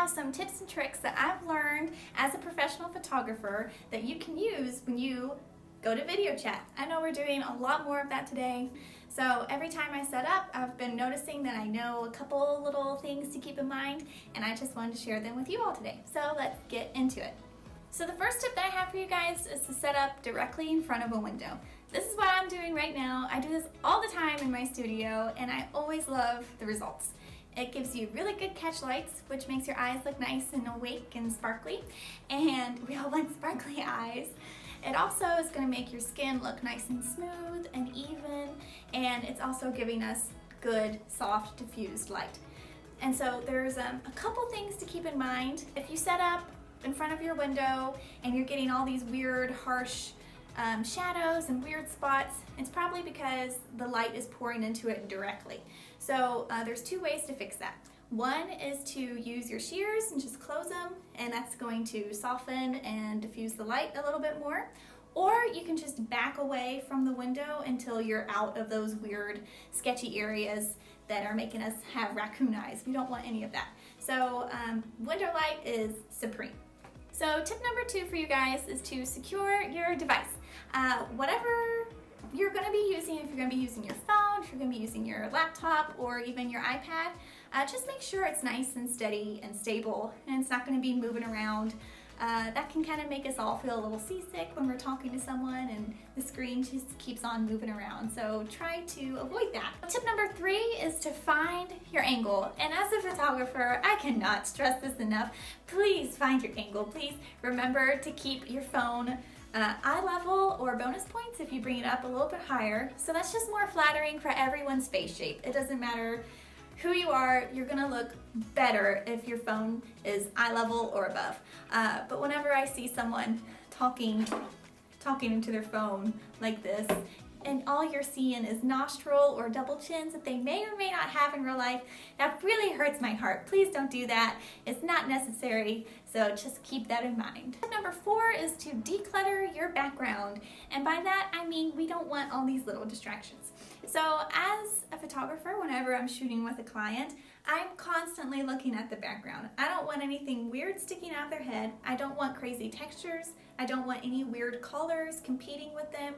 some tips and tricks that I've learned as a professional photographer that you can use when you go to video chat. I know we're doing a lot more of that today. So every time I set up, I've been noticing that I know a couple little things to keep in mind, and I just wanted to share them with you all today. So let's get into it. So the first tip that I have for you guys is to set up directly in front of a window. This is what I'm doing right now. I do this all the time in my studio, and I always love the results. It gives you really good catch lights, which makes your eyes look nice and awake and sparkly, and we all want sparkly eyes. It also is going to make your skin look nice and smooth and even, and it's also giving us good, soft, diffused light. And so there's a couple things to keep in mind. If you set up in front of your window and you're getting all these weird, harsh shadows and weird spots, it's probably because the light is pouring into it directly. So there's two ways to fix that. One is to use your shears and just close them, and that's going to soften and diffuse the light a little bit more. Or you can just back away from the window until you're out of those weird, sketchy areas that are making us have raccoon eyes. We don't want any of that. So window light is supreme. So tip number 2 for you guys is to secure your device. Whatever you're going to be using, if you're going to be using your phone, if you're going to be using your laptop or even your iPad, just make sure it's nice and steady and stable, and it's not going to be moving around. That can kind of make us all feel a little seasick when we're talking to someone and the screen just keeps on moving around. So try to avoid that. Tip number 3 is to find your angle. And as a photographer, I cannot stress this enough. Please find your angle. Please remember to keep your phone eye level or bonus points if you bring it up a little bit higher. So that's just more flattering for everyone's face shape. It doesn't matter who you are, you're gonna look better if your phone is eye level or above. But whenever I see someone talking into their phone like this, and all you're seeing is nostril or double chins that they may or may not have in real life, that really hurts my heart. Please don't do that. It's not necessary, so just keep that in mind. Number 4 is to declutter your background. And by that, I mean we don't want all these little distractions. So as a photographer, whenever I'm shooting with a client, I'm constantly looking at the background. I don't want anything weird sticking out of their head. I don't want crazy textures. I don't want any weird colors competing with them,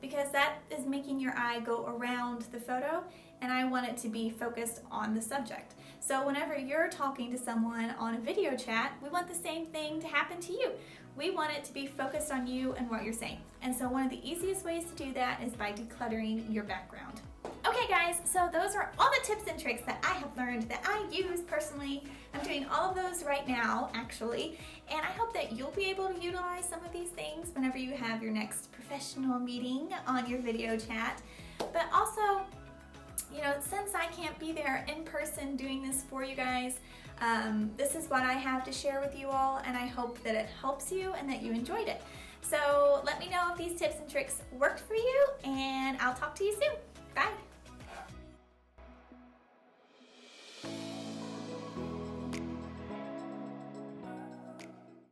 because that is making your eye go around the photo, and I want it to be focused on the subject. So whenever you're talking to someone on a video chat, we want the same thing to happen to you. We want it to be focused on you and what you're saying. And so one of the easiest ways to do that is by decluttering your background. Okay guys, so those are all the tips and tricks that I have learned that I use personally. I'm doing all of those right now, actually, and I hope that you'll be able to utilize some of these things whenever you have your next professional meeting on your video chat. But also, you know, since I can't be there in person doing this for you guys, this is what I have to share with you all, and I hope that it helps you and that you enjoyed it. So let me know if these tips and tricks worked for you, and I'll talk to you soon. Bye.